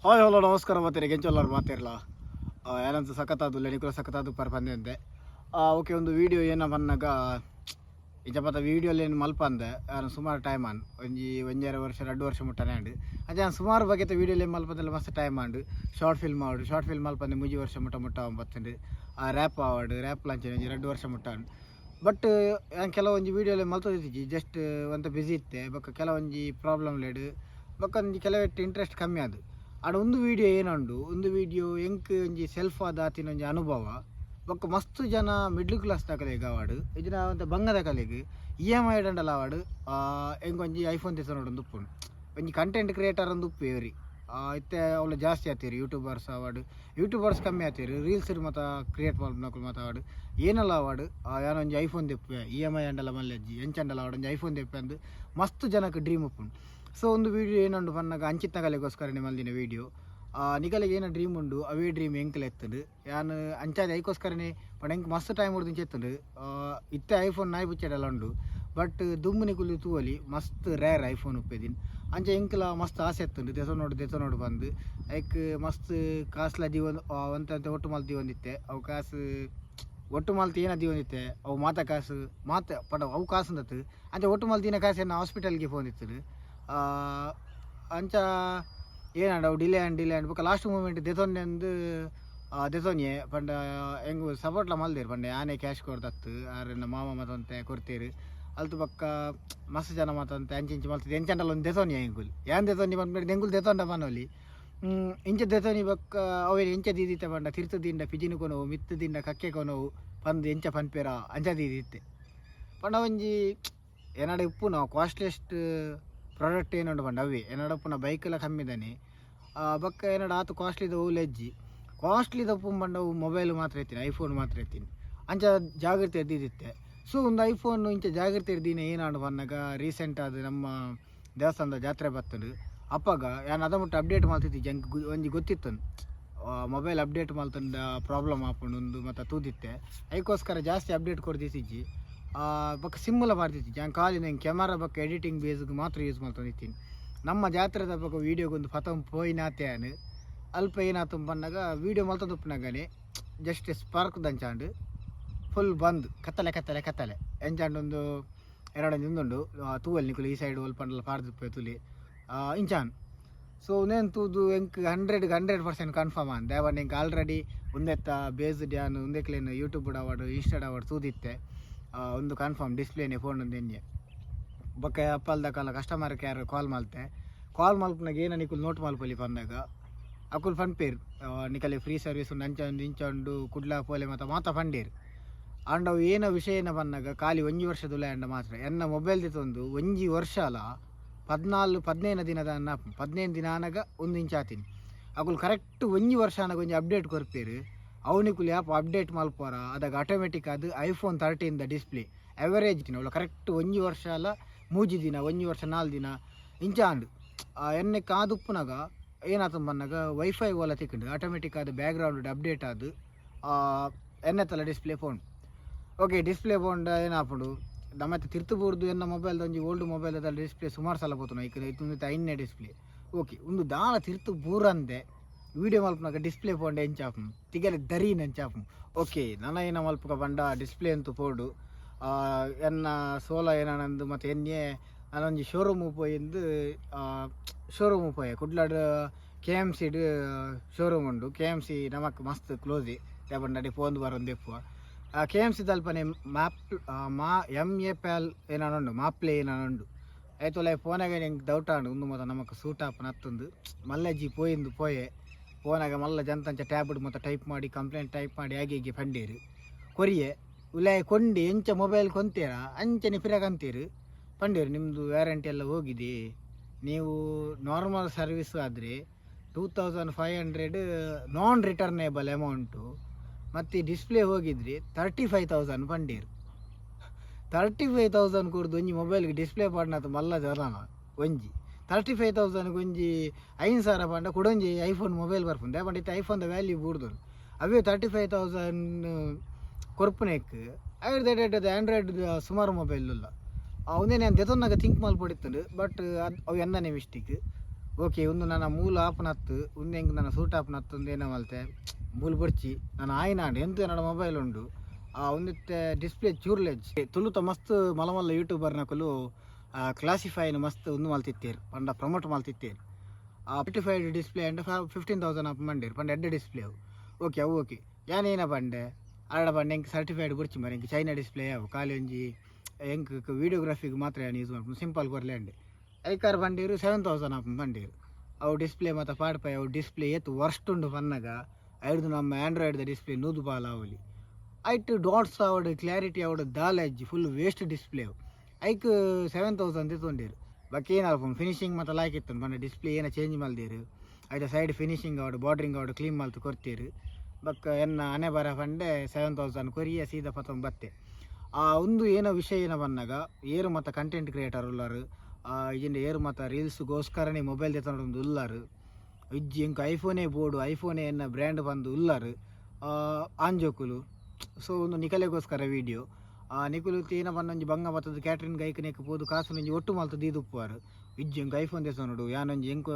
Hi hello ನಮಸ್ಕಾರ ಮಾತೇರಿ ಕೆಂಚೊಲ್ಲರು ಮಾತಿರಲ್ಲ ಏನಂತ ಸಖತ್ತಾದು ಲೆನಿಕುಲ ಸಖತ್ತಾದು ಪರ್ಪಂದೆ ಅಂದೆ ಓಕೆ ಒಂದು ವೀಡಿಯೋ ಏನ ಬಂದಾಗ ಇಜಪತ್ತ ವೀಡಿಯೋಲಿ ಏನು ಮಲ್ಪ ಅಂದೆ ನಾನು ಸುಮಾರು ಟೈಮ್ ಆಂಡ್ ಒಂಜೆರಡು ವರ್ಷ 2 ವರ್ಷ ಮುಟ್ಟನೆ ಅಂಡು ಅದೇ ನಾನು ಸುಮಾರು ಬಗೆತ ವೀಡಿಯೋಲಿ ಮಲ್ಪದಲ್ಲಿ ಮಸ್ತ್ ಟೈಮ್ ಆಂಡು ಶಾರ್ಟ್ ಫಿಲ್ಮ್ ಮಲ್ಪಂದೆ 3 ವರ್ಷ ಮುಟ್ಟ ಬತ್ತಂಡು ರ್ಯಾಪ್ ರ್ಯಾಪ್ ಲಾಂಚ್ 2 ವರ್ಷ ಮುಟ್ಟ ಬಟ್ ನಾನು ಕೆಲವೊಂದು ವೀಡಿಯೋಲಿ ಮಲ್ತೊಂದಿಜ್ಜಿ ಜಸ್ಟ್ ಒಂತ ಬಿಸಿ ಇತ್ತೆ ಬೊಕ್ಕ ಕೆಲವೊಂದು ಪ್ರಾಬ್ಲಮ್ ಲೇಡು ಬೊಕ್ಕ ಒಂಜಿ ಕೆಲವೆಟ್ಟು ಇಂಟ್ರೆಸ್ಟ್ ಕಮ್ಮಿ ಆದು ಆಡ ಒಂದು ವೀಡಿಯೋ ಏನಂಡು ಒಂದು ವೀಡಿಯೋ ಎಂಕ್ ಒಂಜಿ ಸೆಲ್ಫ್ ಆದ ಆತಿನ ಒಂಜಿ ಅನುಭವ ಬೊಕ್ಕ ಮಸ್ತ್ ಜನ ಮಿಡ್ಲ್ ಕ್ಲಾಸ್ ಕಲೆಗೆ ಅವಾರ್ಡ್ ಇದನ್ನ ಒಂದು ಬಂಗದ ಕಲೆಗೆ EMI ಡಂಡಲ ಅವಾರ್ಡ್ ಎಂಗ್ ಒಂಜಿ ಐಫೋನ್ ತೆಸನೋಡು ಒಂದು ಉಪ್ಪುಂಡು ಒಂಜಿ ಕಂಟೆಂಟ್ ಕ್ರಿಯೇಟರ್ ಒಂದು ಉಪ್ಪು ಎವ್ರಿ ಇತ್ತೆ ಅವಳು ಜಾಸ್ತಿ ಆತೀರಿ ಯೂಟ್ಯೂಬರ್ಸ್ ಕಮ್ಮಿ ಆತೀರಿ ರೀಲ್ಸ್ ಮತ್ತು ಕ್ರಿಯೇಟ್ ಮಾಡ್ಬೇಕು ಮತ್ತು ಅವಾರ್ಡ್ ಏನಲ್ಲ ಅವಾರ್ಡ್ ಯಾನೋ ಒಂಜಿ ಐಫೋನ್ ತೆಪ್ಪೆ EMI ಅಂಡಲ ಮಲ್ಲೆಜ್ಜಿ ಎಂಚಂಡಲ ಅವಾರ್ಡ್ ಒಂಜಿ ಐಫೋನ್ ತೆಪ್ಪೆ ಅಂದು ಮಸ್ತ್ ಜನಕ್ಕೆ ಡ್ರೀಮ್ ಉಪ್ಪುಂಡು ಸೊ ಒಂದು ವೀಡಿಯೋ ಏನಂಡು ಪನ್ನಾಗ ಅಂಚಿತ್ತ ಕಲೆಗೋಸ್ಕರ ಮಲ್ದಿನ ವೀಡಿಯೋ ನಿಗಲಿಗೆ ಏನೋ ಡ್ರೀಮ್ ಉಂಡು ಅವೇ ಡ್ರೀಮ್ ಎಂಕ್ಲೆ ಎತ್ತದು ಯಾನು ಅಂಚಾದ ಐಕೋಸ್ಕರನೇ ಪಂಡ ಎಂಕ್ ಮಸ್ತ್ ಟೈಮ್ ಹೊಡ್ದು ಎತ್ತದು ಇತ್ತೆ ಐಫೋನ್ ನಾಯಿ ಬುಚ್ಚೆಡೆಲ್ಲ ಉಂಡು ಬಟ್ ದುಮ್ಮನಿ ಕುಲ್ಲಿ ತೂವಲಿ ಮಸ್ತ್ ರೇರ್ ಐಫೋನ್ ಉಪ್ಪೇದಿನ ಅಂಚೆ ಎಂಕ್ಲ ಮಸ್ತ್ ಆಸೆ ಎತ್ತುಂಡು ದೆಸ ನೋಡು ಬಂದು ಐಕ್ ಮಸ್ತ್ ಕಾಸ್ಲ ದಿವೊಂದು ಒಂತ ಒಟ್ಟು ಮಲ್ತಿ ಒಂದಿತ್ತೆ ಅವು ಕಾಸು ಒಟ್ಟು ಮಲ್ತಿ ಏನ ದಿವೊಂದಿತ್ತೆ ಅವು ಮಾತ ಕಾಸು ಪಡ ಅವು ಕಾಸು ಅಂದತ್ತು ಅಂಚೆ ಒಟ್ಟು ಮಲ್ತಿನ ಕಾಸು ಹಾಸ್ಪಿಟಲ್ಗೆ ಫೋನ್ ಇತ್ತು ಅಂಚ ಏನಂಡ ಅವು ಡಿಲೇ ಆ್ಯಂಡ್ ಬೊಕ್ಕ ಲಾಸ್ಟ್ ಮೂಮೆಂಟ್ ದೆತೊಂಜೆ ಪಂಡ ಹೆಂಗೆ ಸಪೋರ್ಟ್ಲ ಮಲ್ದೇರು ಪಂಡ ಆನೆ ಕ್ಯಾಶ್ ಕೊಡ್ದತ್ತು ಆರನ್ನ ಮಾಮ ಮತ್ತಂತೆ ಕೊಡ್ತೀರು ಅಲ್ತು ಬೊಕ್ಕ ಮಸ್ತ್ ಜನ ಮತ್ತಂತೆ ಅಂಚಿ ಮಲ್ತದೆ ಎಂಚಂಡಲ್ಲ ಒಂದು ದೆತೊಂಜೆ ಹೆಂಗುಲ್ ಏನು ದೆತೊಂಜಿ ಬಂದ್ಬಿಟ್ಟು ಹೆಂಗುಲ್ ದೆತೊಂಡ ಮನೋಲಿ ಇಂಚ ದೆತೊಂಜಿ ಬೊಕ್ಕ ಅವೇನು ಎಂಚ ದೀದಿತ್ತೆ ಪಂಡ ತಿರ್ತದಿಂದ ಪಿಜಿನ ಕೊನವು ಮಿತ್ತದಿಂದ ಕಕ್ಕೆ ಕೊನವು ಪಂದು ಎಂಚ ಪನ್ಪೇರ ಅಂಚ ದೀದಿತ್ತೆ ಪಂಡ ಒಂಜಿ ಏನಾಡ ಉಪ್ಪು ನಾವು ಕಾಸ್ಟ್ಲಿಯೆಸ್ಟ್ ಪ್ರಾಡಕ್ಟ್ ಏನುಂಡು ಪಂಡ ಅವೇ ಏನಾಡ ಉಪ್ಪು ನಾ ಬೈಕೆಲ್ಲ ಕಮ್ಮಿದಾನೆ ಬೊಕ್ಕ ಏನಾಡ ಆತು ಕಾಸ್ಟ್ಲಿದ ಲೆಜ್ಜಿ ಕಾಸ್ಟ್ಲಿದ ಉಪ್ಪು ಪಂಡವು ಮೊಬೈಲ್ ಮಾತ್ರ ಎತ್ತೀನಿ ಐಫೋನ್ ಮಾತ್ರ ಎತ್ತೀನಿ ಅಂಚ ಜಾಗ್ರತೆ ಎದ್ದಿದ್ದಿತ್ತೆ ಸೊ ಒಂದು ಐಫೋನ್ ಇಂಚ ಜಾಗ್ರತೆ ಇರ್ದಿನ ಏನಾಡು ಬಂದಾಗ ರೀಸೆಂಟ್ ಆದ ನಮ್ಮ ದೇವಸ್ಥಾನದ ಜಾತ್ರೆ ಬರ್ತದೆ ಅಪ್ಪಾಗ ನಾನು ಅದ ಮುಟ್ಟ ಅಪ್ಡೇಟ್ ಮಾಡ್ತಿದ್ದೆ ಜಂಕ್ ಒಂಜಿ ಗೊತ್ತಿತ್ತು ಮೊಬೈಲ್ ಅಪ್ಡೇಟ್ ಮಾಡ್ತಂದ ಪ್ರಾಬ್ಲಮ್ ಹಾಕೊಂಡು ಮತ್ತು ತೂದಿತ್ತೆ ಅದಕ್ಕೋಸ್ಕರ ಜಾಸ್ತಿ ಅಪ್ಡೇಟ್ ಕೊಡ್ತಿದ್ದಿ ಬೊಕ್ಕ ಸಿಮ್ಮಲ ಮಾಡ್ತಿದ್ದಿ ನಾನು ಕಾಲಿನ ಹೆಂಗೆ ಕ್ಯಾಮರಾ ಬೊಕ್ಕ ಎಡಿಟಿಂಗ್ ಬೇಸ್ಗೆ ಮಾತ್ರ ಯೂಸ್ ಮಾಡ್ಕೊಂಡಿದ್ದೀನಿ ನಮ್ಮ ಜಾತ್ರೆದ ಬೊಕ್ಕ ವೀಡಿಯೋಗೊಂದು ಫತಮ್ ಪೋಯಿನಾತ್ಯಾನು ಅಲ್ಪ ಏನಾತು ಬಂದಾಗ ವೀಡಿಯೋ ಮಲ್ತೊಂದು ಉಪ್ಪನಾಗನೆ ಜಸ್ಟ್ ಸ್ಪಾರ್ಕ್ ದಂಚಾಂಡು ಫುಲ್ ಬಂದು ಕತ್ತಲೆ ಎಂಚಾಂಡೊಂದು ಎರಡೊಂದು ತೂವಲ್ಲಿ ನಿಕುಲು ಈ ಸೈಡ್ ಒಲ್ಪಂಡಲ್ಲ ಪಾರ್ದು ತುಲಿ ಇಂಚಾನ್ ಸೊ ನೇನು ತೂದು ಎಂಕ್ 100% ಕನ್ಫರ್ಮ್ ಅಂದೆ ಅವನ್ ಎಂಕ್ ಆಲ್ರೆಡಿ ಒಂದೆತ್ತ ಬೇಸ್ಡ್ ಯಾನು ಒಂದೆಕ್ಲೇನು ಯೂಟ್ಯೂಬ್ ಅವಾರ್ಡು ಇನ್ಸ್ಟಾಡ್ ಅವಾರ್ಡ್ ತೂದಿತ್ತೆ ಒಂದು ಕನ್ಫರ್ಮ್ ಡಿಸ್ಪ್ಲೇನೆ ಫೋನ್ ಒಂದು ಎಣ್ಣೆ ಬೊಕ್ಕ ಅಪ್ಪಲ್ದ ಕಾಲ ಕಸ್ಟಮರ್ ಕೇರ್ ಕಾಲ್ ಮಲ್ಪನಾಗ ಏನ ನಿಕುಲ್ ನೋಟ್ ಮಲ್ಪಲಿ ಬಂದಾಗ ಅಕುಲ್ ಪನ್ಪೇರು ನಿಕಲಿ ಫ್ರೀ ಸರ್ವಿಸ್ ಉಂಡು ಅಂಚಂಡು ಇಂಚಂಡು ಕುಡ್ಲ ಪೋಲೆ ಮಾತ ಪಂಡೇರು ಅಂಡ್ ಅವು ಏನೋ ವಿಷಯನ ಬಂದಾಗ ಖಾಲಿ 1 ವರ್ಷದ ಅಂಡ ಮಾತ್ರ ಎನ್ನ ಮೊಬೈಲ್ ತಂದು 1 ವರ್ಷ ಅಲ್ಲ 15 ದಿನದ 15 ದಿನ ಆನಾಗ 1 ಇಂಚ್ ಆತೀನಿ ಅಕುಲ್ ಕರೆಕ್ಟ್ 1 ವರ್ಷ ಆನಾಗ ಒಂಜಿ ಅಪ್ಡೇಟ್ ಕೊರ್ಪೇರು ಅವನಿಕುಲ್ ಆ್ಯಪ್ ಅಪ್ಡೇಟ್ ಮಲ್ಪೋರ ಅದಾಗ ಆಟೋಮೆಟಿಕ್ ಅದು iPhone 13 ಡಿಸ್ಪ್ಲೇ ಎವರೇಜ್ ದಿನ ಅವಳು ಕರೆಕ್ಟ್ 1 ವರ್ಷ ಅಲ್ಲ 3 ದಿನ 1 ವರ್ಷ 4 ದಿನ ಇಂಚಾಂಡು ಎಣ್ಣೆ ಕಾದುಪ್ಪುನಾಗ ಏನಾತ ಬಂದಾಗ ವೈಫೈ ಓಲ ತಿಕ್ಕೊಂಡು ಆಟೋಮೆಟಿಕ್ ಅದು ಬ್ಯಾಕ್ಗ್ರೌಂಡ್ ಅಪ್ಡೇಟ್ ಆದು ಎಣ್ಣೆತ್ತಲ್ಲ display phone okay display phone ಏನಾಪುಡು ನಮ್ಮತ್ತೆ ತಿರ್ತುಬೂರ್ದು ಎನ್ನ ಮೊಬೈಲ್ದ ಒಂಜಿ ಓಲ್ಡ್ ಮೊಬೈಲ್ ಅದ ಡಿಸ್ಪ್ಲೇ ಸುಮಾರು ಸಲ ಬೋತು ಇದೊಂದು ಐನ್ನೇ ಡಿಸ್ಪ್ಲೇ ಓಕೆ ಒಂದು ದಾಳ ತಿರ್ತು ಬೂರಂದೆ ವೀಡಿಯೋ ಮಲ್ಪನಾಗ ಡಿಸ್ಪ್ಲೇ ಫೋನ್ ಎಂಚಾಪು ತಿಗಲೆ ದರೀನ್ ಎಂಚಾಪು ಓಕೆ ನನ್ನ ಏನ ಮಲ್ಪಕ ಬಂಡ ಡಿಸ್ಪ್ಲೇ ಅಂತೂ ಪೋಡು ಎನ್ನ ಸೋಲ ಏನಂದು ಮತ್ತು ಎನ್ನೆ ನಾನೊಂಜಿ ಶೋರೂಮ್ ಪೋಯಿಂದು ಕುಡ್ಲಾಡ್ KMC ಶೋರೂಮ್ ಉಂಡು KMC ನಮಕ್ ಮಸ್ತ್ ಕ್ಲೋಸಿ ಬಂಡಿ ಪೋಂದು ಬರೋದು ಎಪ್ಪುವ KMC ತಲ್ಪನೆ MAPL ಏನಾನುಂಡು ಮಾಪ್ಲೆ ಏನಾನುಂಡು ಆಯ್ತೊಲೆ ಫೋನಾಗ ಹೆಂಗೆ ಡೌಟ್ ಆಂಡು ಒಂದು ಮತ್ತು ನಮಕ್ ಸೂಟ್ ಆಪನ್ ಹತ್ತೊಂದು ಮಲ್ಲಜ್ಜಿ ಪೋಯೆ ಫೋನಾಗ ಮಲ್ಲ ಜಂತಂಚ ಟ್ಯಾಬ್ಡ್ ಮತ್ತು ಟೈಪ್ ಮಾಡಿ ಕಂಪ್ಲೇಂಟ್ ಟೈಪ್ ಮಾಡಿ ಹೇಗೆ ಪಂಡೇರು ಕೊರಿಯೆ ಉಲಾಯ್ ಕೊಂಡಿ ಎಂಚ ಮೊಬೈಲ್ ಕೊಂತೀರ ಅಂಚನೆ ಫಿರಾಗಂತೀರು ಪಂಡೇರು ನಿಮ್ಮದು ವ್ಯಾರಂಟಿ ಎಲ್ಲ ಹೋಗಿದೆ ನೀವು ನಾರ್ಮಲ್ ಸರ್ವಿಸ್ ಆದರೆ 2500 ನಾನ್ ರಿಟರ್ನೇಬಲ್ ಅಮೌಂಟು ಮತ್ತು ಡಿಸ್ಪ್ಲೇ ಹೋಗಿದ್ರಿ 35,000 ಪಂಡೇರು 35,000 ಕೊಡ್ದು ಒಂಜಿ ಮೊಬೈಲ್ಗೆ ಡಿಸ್ಪ್ಲೇ ಪಾಡ್ನತ್ತು ಮಲ್ಲ ಜನ ಒಂಜಿ 35,000 ಒಂಜಿ 5,000 ಪಂಡ ಕೊಡೊಂಜಿ ಐಫೋನ್ ಮೊಬೈಲ್ ಬರ್ಪುಂಡು ಪಂಡ ಇತ್ತು ಐಫೋನ್ದ ವ್ಯಾಲ್ಯೂ ಬೂಡ್ದು ಅವೇ 35,000 ಕೊರ್ಪುನೆಕ್ ಆಯ್ತು ಆಂಡ್ರಾಯ್ಡ್ ಸುಮಾರು ಮೊಬೈಲ್ ಇಲ್ಲ ಅವನೇ ನಾನು ದೆತೊನ್ನಾಗ ಥಿಂಕ್ ಮಲ್ಪೊಡಿತ್ತಂಡು ಬಟ್ ಅವು ಎನ್ನನೇ ಮಿಸ್ಟೇಕ್ ಓಕೆ ಒಂದು ನನ್ನ ಮೂಲ ಆಪನತ್ತು ಒಂದು ಹೆಂಗೆ ನನ್ನ ಸೂಟ್ ಆಪನತ್ತು ಒಂದು ಏನೋ ಮಲ್ತೆ ಮೂಲ ಬರ್ಚಿ ನಾನು ಆಯ್ನಾಡು ಎಂತ ನನ್ನ ಮೊಬೈಲ್ ಉಂಡು ಒಂದಿತ್ತೆ ಡಿಸ್ಪ್ಲೇ ಚೂರ್ಲೆಜ್ ತುಳುತ ಮಸ್ತ್ ಮಲ್ಲ ಯೂಟ್ಯೂಬರ್ನಕಲು ಕ್ಲಾಸಿಫೈನ್ ಮಸ್ತ್ ಒಂದು ಮಲ್ತಿತ್ತೇರು ಪಂಡ ಪ್ರಮೋಟ್ ಮಲ್ತಿತ್ತೇರು ಸರ್ಟಿಫೈಡ್ ಡಿಸ್ಪ್ಲೇ ಅಂಡ್ 15,000 ಅಪ್ ಮಂಡೇರು ಪಂಡ ಎಡ್ಡೆ ಡಿಸ್ಪ್ಲೇ ಅವು ಓಕೆ ಯಾನೇನ ಪಂಡೆ ಆಡ ಪಂಡ ಹೆಂಗೆ ಸರ್ಟಿಫೈಡ್ ಬರ್ಚಿ ಮರ ಹೆಂಗೆ ಚೈನಾ ಡಿಸ್ಪ್ಲೇ ಅವು ಖಾಲಿ ಒಂಜಿ ಹೆಂಗೆ ವೀಡಿಯೋಗ್ರಾಫಿಗೆ ಮಾತ್ರ ಏನು ಯೂಸ್ ಮಾಡ್ಕೊಂಡು ಸಿಂಪಲ್ ಕೊರಲೆ ಅಂಡೆ ಐಕಾರ್ ಬಂಡೀರು 7,000 ಅಪ್ ಬಂಡೀರು ಅವು ಡಿಸ್ಪ್ಲೇ ಮತ್ತು ಪಾಡ್ಪೈ ಅವು ಡಿಸ್ಪ್ಲೇ ಎತ್ತು ವರ್ಸ್ಟ್ ಉಂಡು ಪನ್ನಗ ಐದು ನಮ್ಮ ಆ್ಯಂಡ್ರಾಯ್ಡ್ದ ಡಿಸ್ಪ್ಲೇ ನೂದು ಬಾಲ ಅವಲಿ ಐಟ್ ಡಾಟ್ಸ್ ಅವಡು ಕ್ಲಾರಿಟಿ ಅವಡು ದಾಲಜ್ಜಿ ಫುಲ್ ವೇಸ್ಟ್ ಡಿಸ್ಪ್ಲೇ ಅವು ಐಕ್ 7,000 ತೊಂಡೀರು ಬಕ್ ಏನಲ್ಪ ಫಿನಿಶಿಂಗ್ ಮತ್ತು ಲಾಯ್ಕಿತ್ತು ಬಂದ ಡಿಸ್ಪ್ಲೇ ಏನೋ ಚೇಂಜ್ ಮಲ್ದೀರು ಐದ ಸೈಡ್ ಫಿನಿಶಿಂಗ್ ಅವಡು ಬಾರ್ಡ್ರಿಂಗ್ ಅವಡು ಕ್ಲೀನ್ ಮಲ್ತು ಕೊಡ್ತೀರು ಬಕ್ ಎನ್ನ ಹಣೆ ಬರ ಫಂಡೆ 7,000 ಕೊರಿಯ ಸೀದಾ ಪತ್ತೊಂದು ಬತ್ತೆ ಒಂದು ಏನೋ ವಿಷಯ ಏನೋ ಬಂದಾಗ ಏರು ಮತ್ತು ಕಂಟೆಂಟ್ ಕ್ರಿಯೇಟರ್ ಉಳ್ಳಾರು ಇಜಿಂದ ಏರು ಮತ್ತು ರೀಲ್ಸ್ಗೋಸ್ಕರನೇ ಮೊಬೈಲ್ ತೆತ್ತೊಂದು ಉಲ್ಲಾರು ಇಜ್ಜಿ ಇಂಕ ಐಫೋನೇ ಬೋರ್ಡು ಐಫೋನೇ ಎನ್ನ ಬ್ರ್ಯಾಂಡ್ ಬಂದು ಉಲ್ಲಾರು ಆಂಜೋಕುಲು ಸೊ ಒಂದು ನಿಕಲೆಗೋಸ್ಕರ ವೀಡಿಯೋ ನಿಕುಲು ಏನ ಬಂದೊಂಜಿ ಬಂಗ ಬತ್ತದ ಕ್ಯಾಟ್ರಿನ್ ಗೈಕ್ ನೆಕ್ ಪೋದು ಕಾಸು ನಂಜಿ ಒಟ್ಟು ಮಲ್ತದ್ದು ಇದು ಉಪ್ಪುವಾರು ಇಜ್ಜಿ ಇಂಕ ಐಫೋನ್ ತೆಸೋನುಡು ಯಾನೊಂಜಿ ಎಂಕು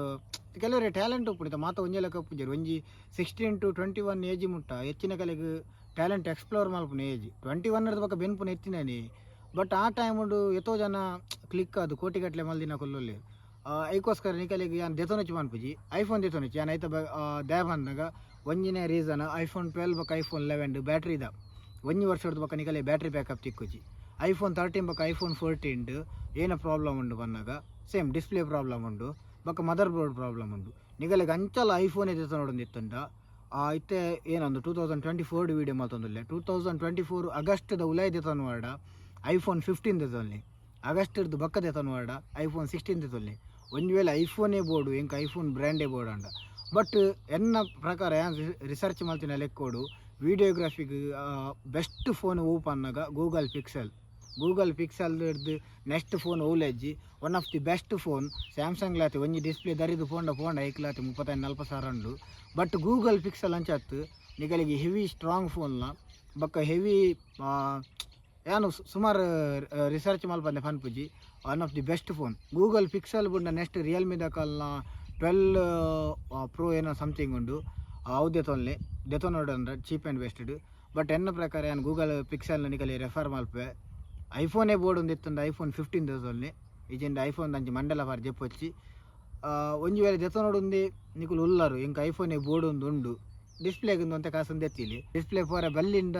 ಕೆಲವರೇ ಟ್ಯಾಲೆಂಟ್ ಉಪ್ಪುಣಿತ ಮಾತ ಒಂಜಿ ಲೆಕ್ಕ ಉಪ್ಪುಜರು ಒಂಜಿ 16 to 21 ಏಜ್ ಮುಟ್ಟ ಹೆಚ್ಚಿನ ಕಲೆಗೆ ಟ್ಯಾಲೆಂಟ್ ಎಕ್ಸ್ಪ್ಲೋರ್ ಮಲ್ಪುನ ಏಜ್ 21 ಇರದ ಪಕ್ಕ ಬೆನ್ಪುನ ಎತ್ತಿನಾನಿ ಬಟ್ ಆ ಟೈಮುಡು ಎತ್ತೋ ಜನ ಕ್ಲಿಕ್ ಅದು ಕೋಟಿಗಟ್ಟಲೆ ಮಲ್ದಿನ ಕೊಲ್ಲೊಲ್ಲಿ ಐಕೋಸ್ಕರ ನಿಕಲಿಗೆ ಯಾನು ದೆತೊನೊಚ್ಚಿ ಮನ್ಪುಜಿ ಐಫೋನ್ ದೆತೊನೊಚ್ಚಿ ಯಾನು ಐತ ದೇ ಬಂದಾಗ ಒಂಜಿನೇ ರೀಸನ್ iPhone 12 ಬಕ್ಕ iPhone 11 ಬ್ಯಾಟ್ರಿ ಇದ ಒಂಜಿ ವರ್ಷದ ಬಕ್ಕ ನಿಕಲೆ ಬ್ಯಾಟ್ರಿ ಬ್ಯಾಕಪ್ ತಿಕ್ಕೋಚಿ iPhone 13 ಬಕ್ಕ iPhone 14 ಏನೋ ಪ್ರಾಬ್ಲಮ್ ಉಂಡು ಬಂದಾಗ ಸೇಮ್ ಡಿಸ್ಪ್ಲೇ ಪ್ರಾಬ್ಲಮ್ ಉಂಡು ಬಕ್ಕ ಮದರ್ ಬೋರ್ಡ್ ಪ್ರಾಬ್ಲಮ್ ಉಂಡು ನಿಕಲೆಗೆ ಅಂಚಲ ಐಫೋನೇ ದೆತೊನೊಡು ಇತ್ತುಂಡ ಇತ್ತೆ ಏನೊಂದು 2024 ವೀಡಿಯೋ ಮಲ್ತೊಂದುಲ್ಲೆ 2024 ಆಗಸ್ಟ್ದ ಉಲಾಯ್ ದೆತೊನ್ವಾಡ iPhone 15 ದೆತೊನ್ಲಿ ಆಗಸ್ಟ್ದು ಬಕ್ಕ ದೆತೊನ್ವಾಡ iPhone 16 ದೆತೊನ್ಲಿ ಒಂದು ವೇಳೆ ಐಫೋನೇ ಬೋರ್ಡು ಎಂಕ ಐಫೋನ್ ಬ್ರ್ಯಾಂಡೇ ಬೋರ್ಡ್ ಅಂಡ ಬಟ್ ಎನ್ನ ಪ್ರಕಾರ ರಿಸರ್ಚ್ ಮಲ್ತಿನ ಲೆಕ್ಕೋಡು ವೀಡಿಯೋಗ್ರಾಫಿಗೆ ಬೆಸ್ಟ್ ಫೋನ್ ಓಪ್ ಅನ್ನಗ ಗೂಗಲ್ ಪಿಕ್ಸೆಲ್ ನೆಕ್ಸ್ಟ್ ಫೋನ್ ಓಲೆಜ್ಜಿ one of the best phone Samsung ಲಾತಿ ಒಂಜಿ ಡಿಸ್ಪ್ಲೇ ದರಿದು ಪೋಂಡ ಐಕ್ಲಾತಿ 35-40 ಸಾವಿರ ಉಂಡು ಬಟ್ ಗೂಗಲ್ ಪಿಕ್ಸೆಲ್ ಅಂಚತ್ತು ನಿಗಳಿಗೆ ಹೆವಿ ಸ್ಟ್ರಾಂಗ್ ಫೋನ್ನ ಬಕ್ಕ ಹೆವಿ ಏನು ಸುಮಾರು ರಿಸರ್ಚ್ ಮಲ್ಪಂದೆ ಪನ್ಪುಜಿ one of the best phone Google Pixel ಬುಂಡ ನೆಕ್ಸ್ಟ್ ರಿಯಲ್ಮಿ ದಕಲ್ನ 12 ಪ್ರೋ ಏನೋ ಸಮಥಿಂಗ್ ಉಂಡು ಅವು ದೆತೊನೋಡು ಅಂದ್ರೆ ಚೀಪ್ ಆ್ಯಂಡ್ ಬೆಸ್ಟೆಡ್ ಬಟ್ ಎನ್ನ ಪ್ರಕಾರ ಏನು ಗೂಗಲ್ ಪಿಕ್ಸೆಲ್ನ ನಿಕಲಿ ರೆಫರ್ ಮಲ್ಪೆ ಐಫೋನೇ ಬೋರ್ಡ್ ಒಂದು ಇತ್ತಂದು iPhone 15 ದೆತೊನ್ಲಿ ಈಜಿಂದ ಐಫೋನ್ ಅಂಚಿ ಮಂಡಲ ಫಾರ್ ಜೆಪ್ಪೊಚ್ಚಿ ಒಂಜಿ ವೇಳೆ ದೆತೊನೋಡುಂದಿ ನಿಕುಲು ಉಲ್ಲಾರು ಇಂಕ ಐಫೋನೇ ಬೋರ್ಡ್ ಒಂದು ಉಂಡು ಡಿಸ್ಪ್ಲೇಗೊಂದು ಅಂತ ಕಾಸೊಂದು ಎತ್ತಿಲಿ ಡಿಸ್ಪ್ಲೇ ಪೂರ ಬೆಲ್ಲಿಂದ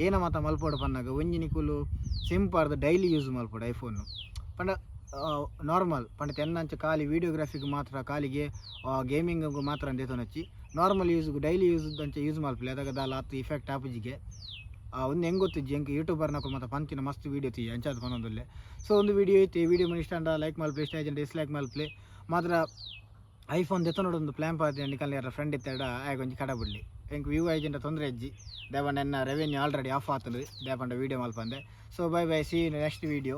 ಏನ ಮಾತ ಮಲ್ಪೋಡು ಪನ್ನಾಗ ಒಂಜಿ ನಿಕುಲು ಸಿಂಪರ್ದು ಡೈಲಿ ಯೂಸ್ ಮಲ್ಪೋಡು ಐಫೋನು ಪಂಡ ನಾರ್ಮಲ್ ಪಂಡ ತೆನ್ನಂಚ ಖಾಲಿ ವೀಡಿಯೋಗ್ರಾಫಿಗೆ ಮಾತ್ರ ಖಾಲಿಗೆ ಗೇಮಿಂಗ್ ಮಾತ್ರ ಅಂದೇತೊನಚ್ಚಿ ನಾರ್ಮಲ್ ಯೂಸ್ಗೂ ಡೈಲಿ ಯೂಸ್ ಅಂಚ ಯೂಸ್ ಮಲ್ಪಲಿ ಅದಾಗ ದಾಲ ಹತ್ತು ಇಫೆಕ್ಟ್ ಆಪುಜಿಗೆ ಒಂದು ಹೆಂಗೆ ಗೊತ್ತಿಜ್ಜಿ ಹೆಂಗೆ ಯೂಟ್ಯೂಬರ್ನಕು ಮತ್ತು ಪಂತಿನ ಮಸ್ತ್ ವೀಡಿಯೋ ತೀ ಅಂಚಾದ ಪನ್ನೊಂದುಲ್ಲೆ ಸೊ ಒಂದು ವೀಡಿಯೋ ಐತಿ ವಿಡಿಯೋ ಮನಿ ಇಷ್ಟ ಲೈಕ್ ಮಲ್ಪಲಿ ಇಷ್ಟ ಆಯ್ತು ಡಿಸ್ಲೈಕ್ ಮಲ್ಪಲಿ ಮಾತ್ರ ಐಫೋನ್ ದೆತೊನೋಡು ಒಂದು ಪ್ಲ್ಯಾನ್ ಪಾತಿ ನಿಕಲ್ ಯಾರ ಫ್ರೆಂಡ್ ಇತ್ತಾಡ ಆಗ ಒಂಜಿ ಕಡ ಬಿಡಲಿ ಹೆಂಗೆ ವ್ಯೂ ಐಜೆಂಟ ತೊಂದರೆ ಅಜ್ಜಿ ದೇವಣ್ಣ ಎನ್ನ ರೆವೆನ್ಯೂ ಆಲ್ರೆಡಿ ಆಫ್ ಆತಂದು ದೇವಣ್ಣ ವೀಡಿಯೋ ಮಲ್ಪಂದೆ so bye see next video.